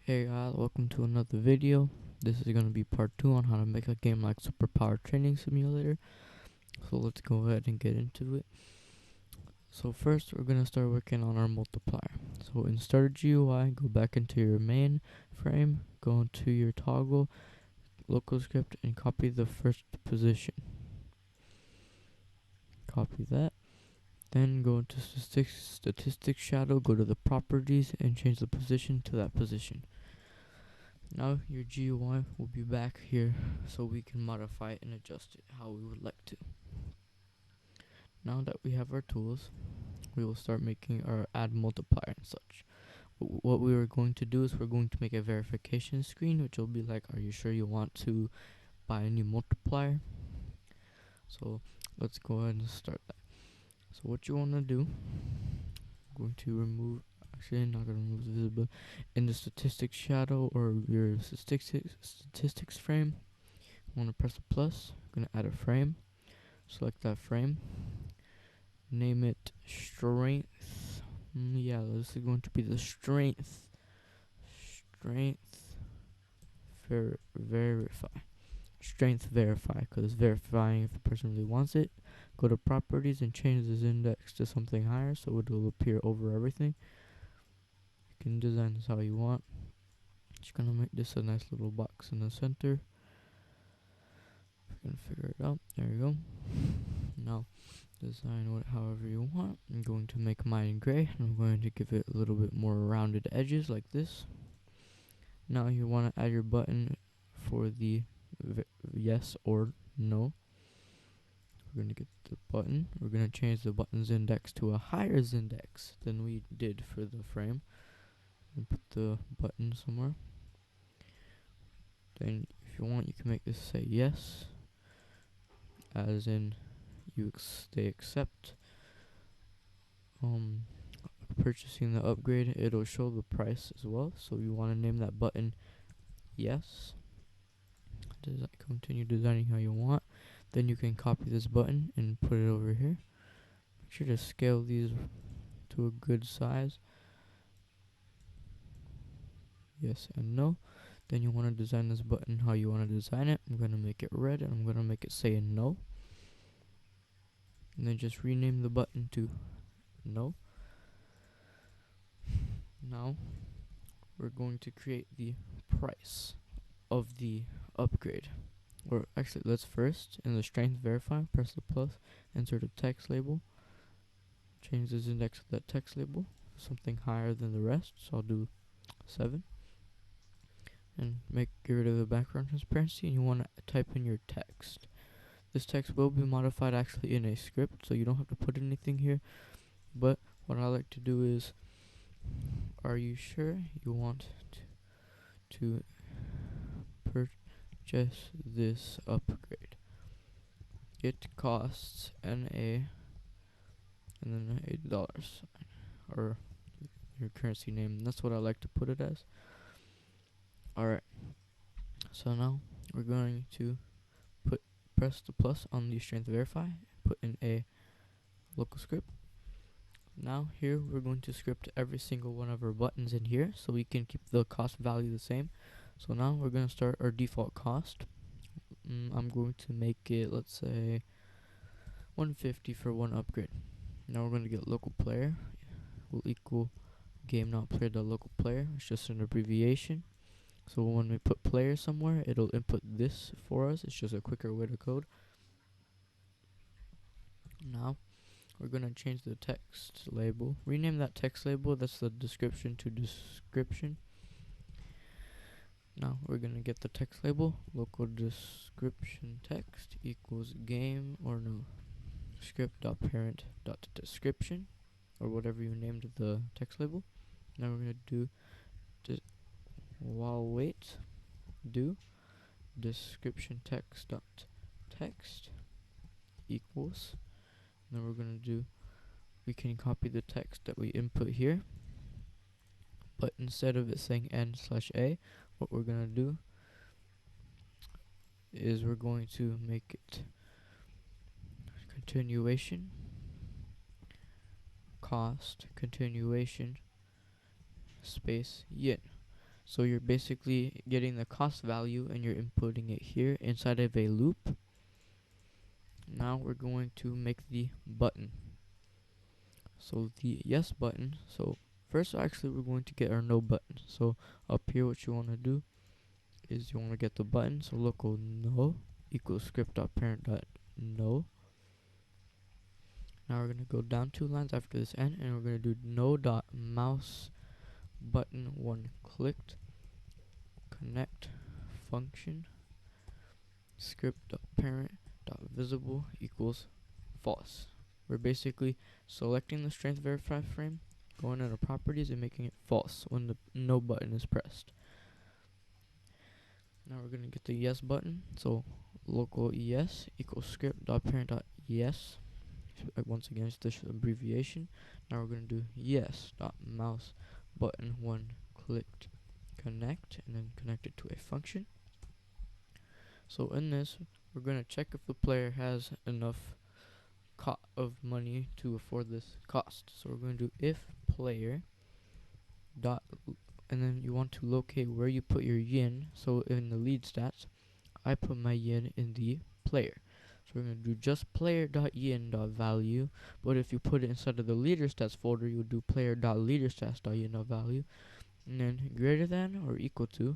Hey guys, welcome to another video. This is going to be part 2 on how to make a game like Superpower Training Simulator. So let's go ahead and get into it. So first we're going to start working on our multiplier. So in Starter GUI, go back into your main frame, go into your toggle, local script, and copy the first position. Copy that. Then go into statistics shadow, go to the properties, and change the position to that position. Now your GUI will be back here so we can modify it and adjust it how we would like to. Now that we have our tools, we will start making our add multiplier and such. What we are going to do is we're going to make a verification screen, which will be like, are you sure you want to buy a new multiplier? So let's go ahead and start that. So what you want to do, I'm going to remove, actually I'm not going to remove the visible, in the statistics shadow or your statistics frame, I want to press a plus, I'm going to add a frame, select that frame, name it strength. Yeah, this is going to be the strength verify. Strength verify, because it's verifying if the person really wants it. Go to properties and change this index to something higher so it will appear over everything. You can design this how you want. Just gonna make this a nice little box in the center. You can figure it out. There you go. Now design it however you want. I'm going to make mine gray and I'm going to give it a little bit more rounded edges like this. Now you want to add your button for the yes or no. We're going to get the button. We're going to change the button's index to a higher index than we did for the frame. And put the button somewhere. Then if you want, you can make this say yes, as in they accept purchasing the upgrade. It'll show the price as well, so you want to name that button yes. Continue designing how you want. Then you can copy this button and put it over here. Make sure to scale these to a good size. Yes and no. Then you want to design this button how you want to design it. I'm going to make it red and I'm going to make it say no. And then just rename the button to no. Now we're going to create the price of the upgrade. Or actually, let's first, in the strength verify, press the plus, insert a text label, change this index of that text label, something higher than the rest, so I'll do 7. And get rid of the background transparency, and you want to type in your text. This text will be modified actually in a script, so you don't have to put anything here, but what I like to do is, are you sure you want to purchase this upgrade? It costs NA and then $8 or your currency name. That's what I like to put it as. Alright, so now we're going to press the plus on the strength verify, put in a local script. Now here we're going to script every single one of our buttons in here so we can keep the cost value the same. So now we're going to start our default cost. I'm going to make it, let's say, 150 for one upgrade. Now we're going to get local player will equal game not player.local player. It's just an abbreviation. So when we put player somewhere, it'll input this for us. It's just a quicker way to code. Now we're going to change the text label. Rename that text label. That's the description to description. Now we're going to get the text label. Local description text equals game or no script.parent.description or whatever you named the text label. Now we're going to do while wait do description text equals. Then we're going to do, we can copy the text that we input here, but instead of it saying n/a, what we're going to do is we're going to make it continuation cost continuation space yin. So you're basically getting the cost value and you're inputting it here inside of a loop. Now we're going to make the button. So the yes button. So first actually we're going to get our no button. So up here what you want to do is you want to get the button. So local no equals script.parent.no. Now we're going to go down 2 lines after this n, and we're going to do no.mouse button one clicked connect function script.parent.visible equals false. We're basically selecting the strength verify frame, going into properties and making it false when the no button is pressed. Now we're going to get the yes button. So local yes equals script.parent.yes. Once again, it's this abbreviation. Now we're going to do yes.mouse button one clicked connect, and then connect it to a function. So in this, we're going to check if the player has enough of money to afford this cost. So we're going to do if player dot, and then you want to locate where you put your yin. So in the lead stats, I put my yin in the player. So we're going to do just player.yin.value, but if you put it inside of the leader stats folder, you'll do player.leaderstats.yin.value, and then greater than or equal to,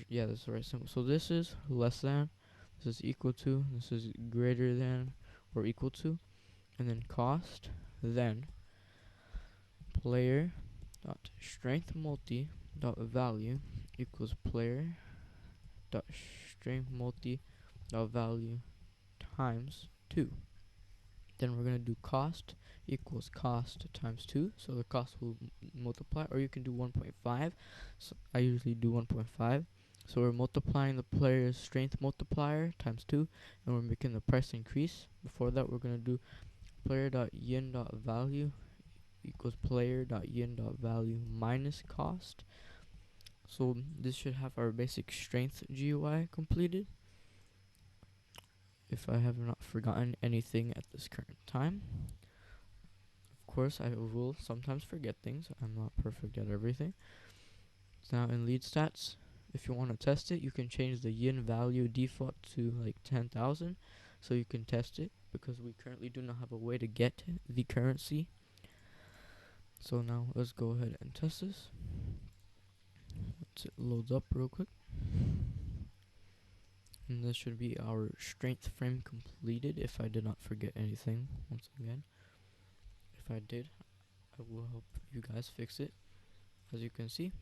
yeah, that's the right symbol. So this is less than, this is equal to, this is greater than or equal to, and then cost, then player dot strength multi dot value equals player dot strength multi dot value times 2. Then we're going to do cost equals cost times 2, so the cost will multiply, or you can do 1.5. So I usually do 1.5. So we're multiplying the player's strength multiplier times 2, and we're making the price increase. Before that, we're going to do player.yin.value equals player.yin.value minus cost. So this should have our basic strength GUI completed, if I have not forgotten anything at this current time. Of course, I will sometimes forget things. I'm not perfect at everything. Now in lead stats, if you want to test it, you can change the yin value default to like 10,000, so you can test it, because we currently do not have a way to get the currency. So now let's go ahead and test this. Once it loads up real quick. And this should be our strength frame completed, if I did not forget anything. Once again, if I did, I will help you guys fix it. As you can see,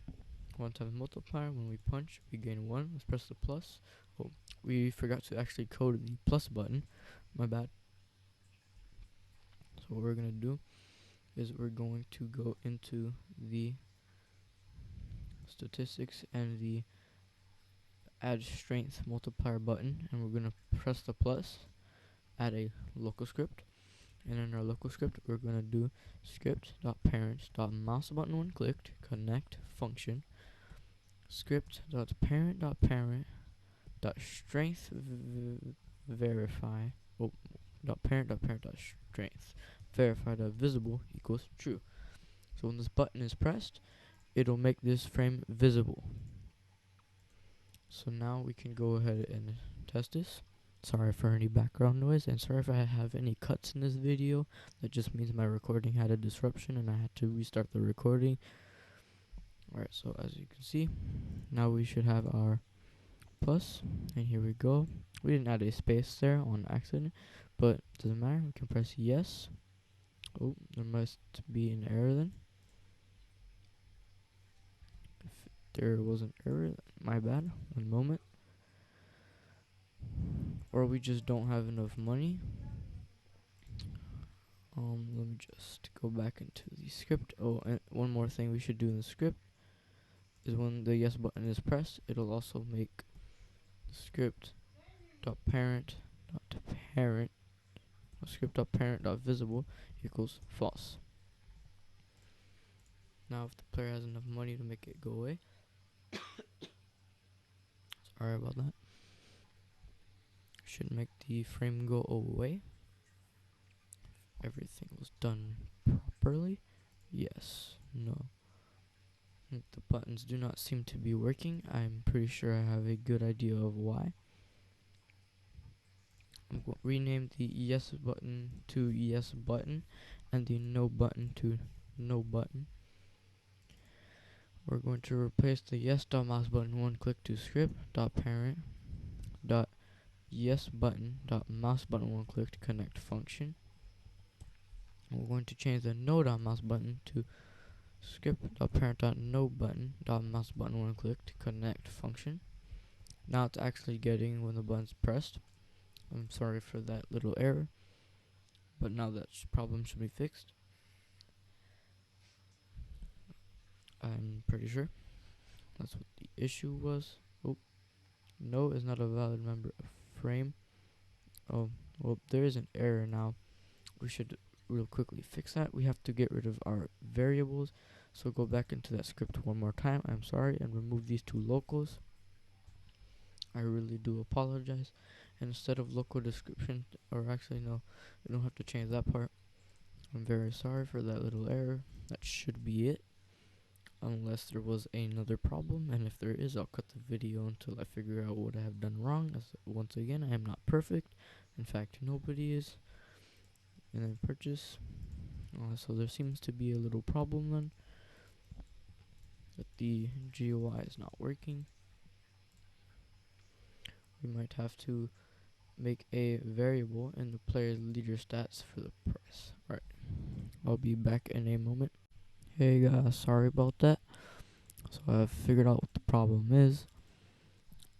1 times multiplier, when we punch, we gain 1. Let's press the plus. Oh, we forgot to actually code the plus button. My bad. So what we're going to do is we're going to go into the statistics and the add strength multiplier button, and we're going to press the plus, add a local script, and in our local script we're going to do script.parent.mouse button one clicked connect function script.parent.parent.strength verify .parent.parent.strength verify.visible equals true. So when this button is pressed, it'll make this frame visible. So now we can go ahead and test this. Sorry for any background noise, and sorry if I have any cuts in this video. That just means my recording had a disruption and I had to restart the recording. Alright, so as you can see, now we should have our plus, and here we go. We didn't add a space there on accident, but doesn't matter. We can press yes. Oh, there must be an error then. If there was an error, my bad. One moment. Or we just don't have enough money. Let me just go back into the script. Oh, and one more thing we should do in the script is when the yes button is pressed, it'll also make script.parent.visible equals false. Now if the player has enough money to make it go away, sorry about that, should make the frame go away. Everything was done properly. Yes, no. The buttons do not seem to be working. I'm pretty sure I have a good idea of why. I'm going to rename the yes button to yes button and the no button to no button. We're going to replace the yes.mouse button one click to script.parent dot yes button dot mouse button one click to connect function. And we're going to change the no.mouse button to script.parent dot no button dot mouse button one click to connect function. Now it's actually getting when the button's pressed. I'm sorry for that little error, but now that problem should be fixed. I'm pretty sure that's what the issue was. Oh, no is not a valid member of frame. Oh, well, there is an error now. We should real quickly fix that. We have to get rid of our variables. So go back into that script one more time. I'm sorry, and remove these two locals. I really do apologize. And instead of local description, or actually no, we don't have to change that part. I'm very sorry for that little error. That should be it. Unless there was another problem, and if there is, I'll cut the video until I figure out what I have done wrong. As once again, I am not perfect. In fact, nobody is. And then purchase. So there seems to be a little problem then, that the GUI is not working. We might have to make a variable in the player's leader stats for the price. Alright, I'll be back in a moment. Hey guys, sorry about that. So I've figured out what the problem is.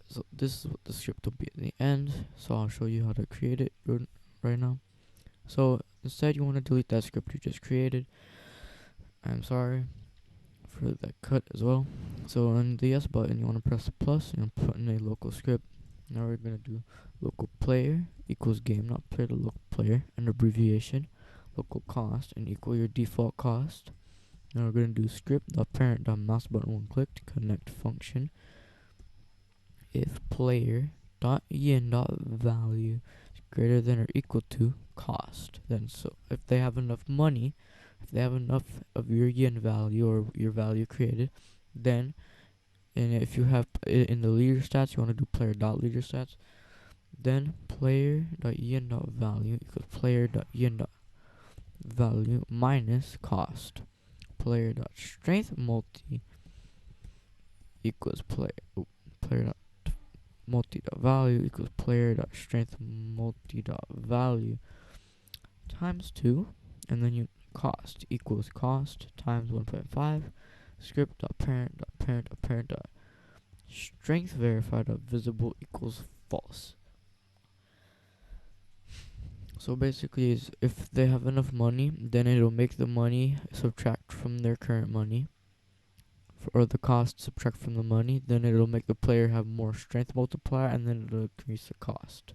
So this is what the script will be at the end. So I'll show you how to create it right now. So instead you want to delete that script you just created. I'm sorry for that cut as well. So on the yes button you want to press the plus and put in a local script. Now we're going to do local player equals game, not player to local player, and abbreviation, local cost, and equal your default cost. Now we're going to do script.parent.mouse button one click to connect function. If player.yin.value is greater than or equal to cost, then so if they have enough money, if they have enough of your yin value or your value created, then, and if you have in the leader stats, you want to do player.leader stats, then player.yin.value equals player.yin.value minus cost. Player.strength multi equals player.multi.value equals player.strength multi.value times 2, and then you cost equals cost times 1.5 script.parent.parent.parent.strength verified.visible equals false. So basically is if they have enough money, then it'll make the money subtract from their current money, or the cost subtract from the money, then it'll make the player have more strength multiplier, and then it'll increase the cost.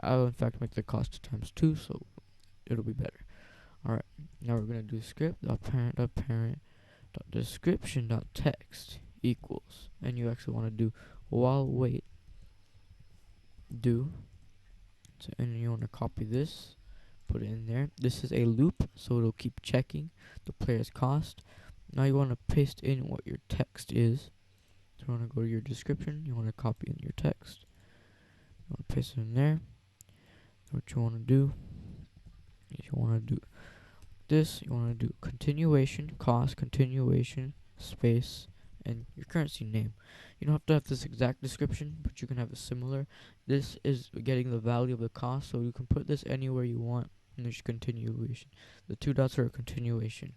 I'll in fact make the cost times 2, so it'll be better. Alright, now we're going to do script.parent.parent.description.text equals, and you actually want to do while wait do, so, and you want to copy this, put it in there. This is a loop, so it'll keep checking the player's cost. Now you want to paste in what your text is. So you want to go to your description, you want to copy in your text, you want to paste it in there. What you want to do is you want to do this, you want to do continuation, cost, continuation, space, and your currency name. You don't have to have this exact description, but you can have a similar. This is getting the value of the cost, so you can put this anywhere you want, and there's continuation. The 2 dots are a continuation.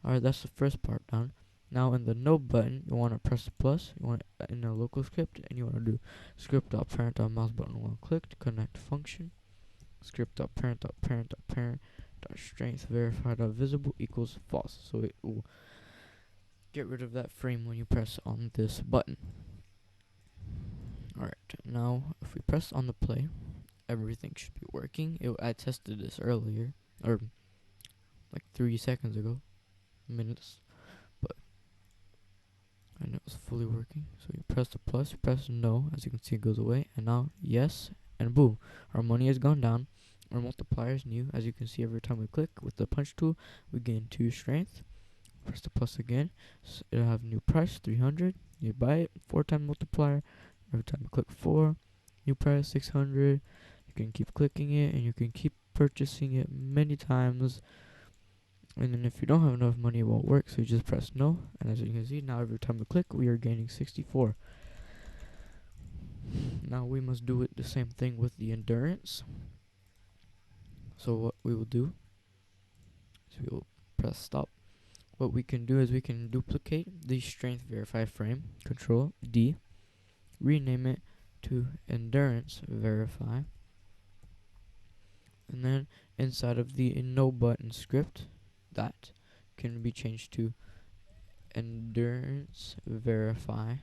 Alright, that's the first part done. Now in the no button, you want to press the plus, you want it in a local script, and you want to do script.parent.mouse button one click to connect function. Script.parent.parent.parent.strength verified.visible equals false. So it will get rid of that frame when you press on this button. Alright, now if we press on the play, everything should be working. I tested this earlier, or like 3 seconds ago, minutes, but I know it's fully working. So you press the plus, you press no, as you can see it goes away, and now yes, and boom, our money has gone down. Our multiplier is new, as you can see every time we click with the punch tool, we gain 2 strength. press the plus again. So it'll have new price 300. You buy it. 4-time multiplier. Every time you click 4, new price 600. You can keep clicking it and you can keep purchasing it many times. And then if you don't have enough money, it won't work. So you just press no. And as you can see, now every time we click, we are gaining 64. Now we must do it the same thing with the endurance. So what we will do is we will press stop. What we can do is we can duplicate the strength verify frame, Control D, rename it to endurance verify, and then inside of the no button script, that can be changed to endurance verify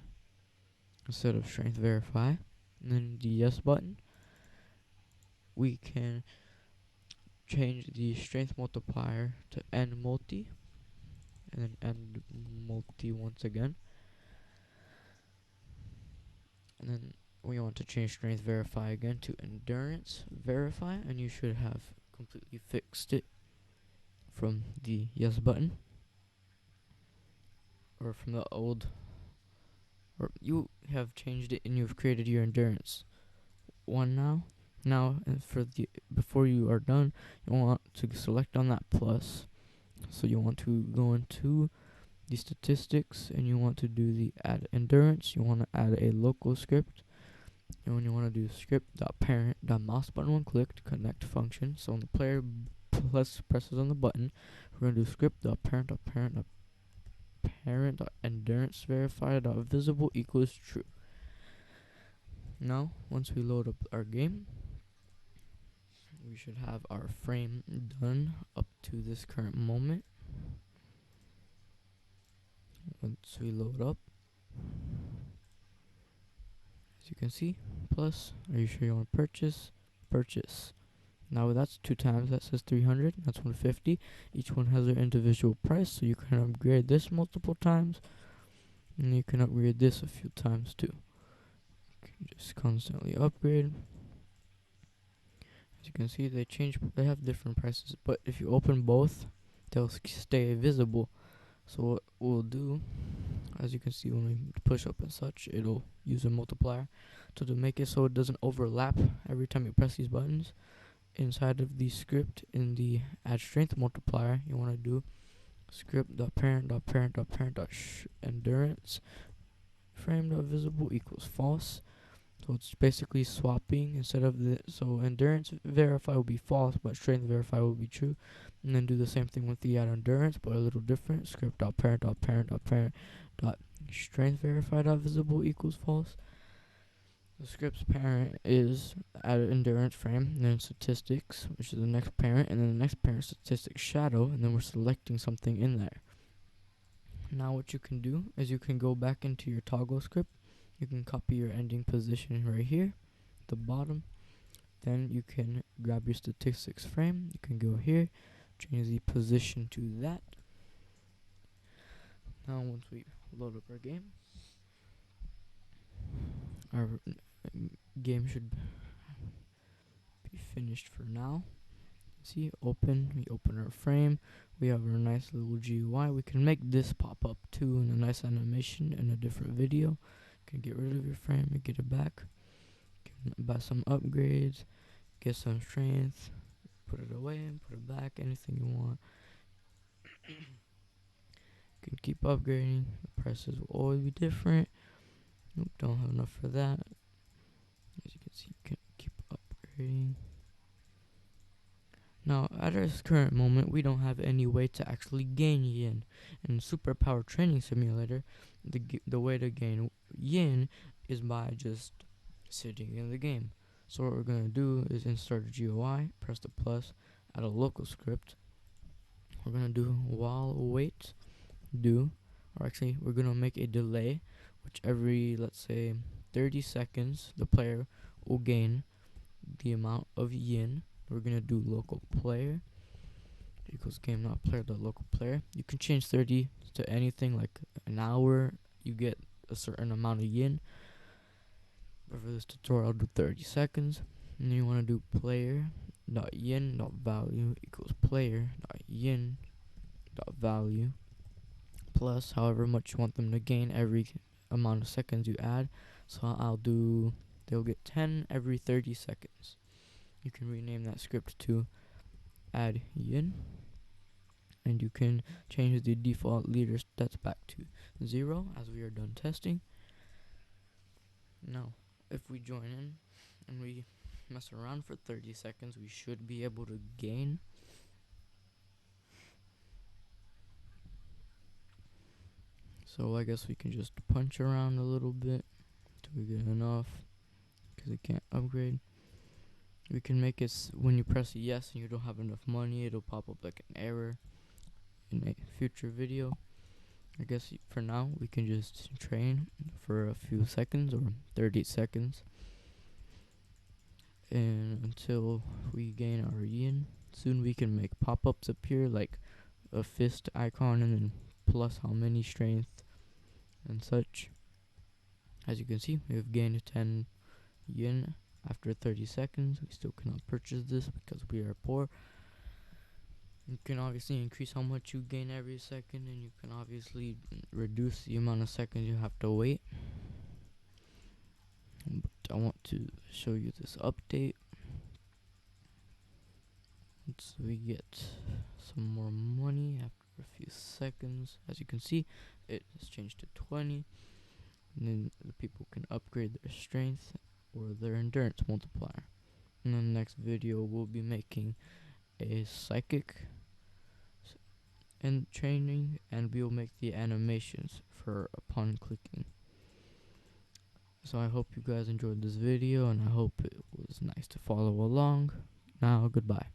instead of strength verify. And then the yes button, we can change the strength multiplier to n multi, and then n multi once again. And then we want to change strength verify again to endurance verify, and you should have completely fixed it from the yes button, or from the old, or you have changed it and you've created your endurance one now. And for the before you are done, you want to select on that plus. So you want to go into the statistics and you want to do the add endurance. You want to add a local script. And when you want to do script.parent.mouse button when clicked, connect function. So when the player plus presses on the button, we're going to do script.parent.endurance verify.visible equals true. Now, once we load up our game, we should have our frame done up to this current moment. Once we load up, as you can see, plus, are you sure you want to purchase? Purchase. Now that's 2 times, that says 300, that's 150. Each one has their individual price, so you can upgrade this multiple times, and you can upgrade this a few times too. You can just constantly upgrade. As you can see, they have different prices, but if you open both, they'll stay visible. So what we'll do, as you can see when we push up and such, it'll use a multiplier. So to make it so it doesn't overlap every time you press these buttons, inside of the script in the add strength multiplier, you want to do script.parent.parent.parent.endurance frame.visible equals false. So it's basically swapping instead of so endurance verify will be false, but strength verify will be true. And then do the same thing with the add endurance, but a little different. Script.parent.parent.parent.strength verify.visible equals false. The script's parent is add endurance frame, and then statistics, which is the next parent, and then the next parent statistics shadow, and then we're selecting something in there. Now what you can do is you can go back into your toggle script. You can copy your ending position right here at the bottom. Then you can grab your statistics frame. You can go here, change the position to that. Now once we load up our game, our game should be finished for now. See, we open our frame. We have our nice little GUI. We can make this pop up too in a nice animation in a different video. You can get rid of your frame and get it back. You can buy some upgrades, get some strength, put it away and put it back, anything you want. You can keep upgrading. The prices will always be different. Nope, don't have enough for that. As you can see, you can keep upgrading. Now, at this current moment, we don't have any way to actually gain yen. In Superpower Training Simulator, the way to gain yen is by just sitting in the game. So what we're going to do is insert a GUI, press the plus, add a local script. We're going to do while wait, or actually, we're going to make a delay, which every, let's say, 30 seconds, the player will gain the amount of yen. We're gonna do local player equals game.player.local player. You can change 30 to anything, like an hour. You get a certain amount of yen. But for this tutorial, I'll do 30 seconds. And then you want to do player.yen.value equals player.yen.value. plus however much you want them to gain every amount of seconds you add. So they'll get 10 every 30 seconds. You can rename that script to add yin, and you can change the default leader stats back to 0 as we are done testing. Now, if we join in and we mess around for 30 seconds, we should be able to gain. So I guess we can just punch around a little bit till we get enough, because it can't upgrade. We can make it when you press yes and you don't have enough money, it'll pop up like an error in a future video. I guess for now we can just train for a few seconds or 30 seconds, and until we gain our yin. Soon we can make pop-ups appear like a fist icon and then plus how many strength and such. As you can see, we have gained 10 yin after 30 seconds. We still cannot purchase this because we are poor. You can obviously increase how much you gain every second, and you can obviously reduce the amount of seconds you have to wait. But I want to show you this update. So we get some more money after a few seconds. As you can see, it has changed to 20. And then the people can upgrade their strength or their endurance multiplier. In the next video, we'll be making a psychic and training, and we'll make the animations for upon clicking. So I hope you guys enjoyed this video, and I hope it was nice to follow along. Now, goodbye.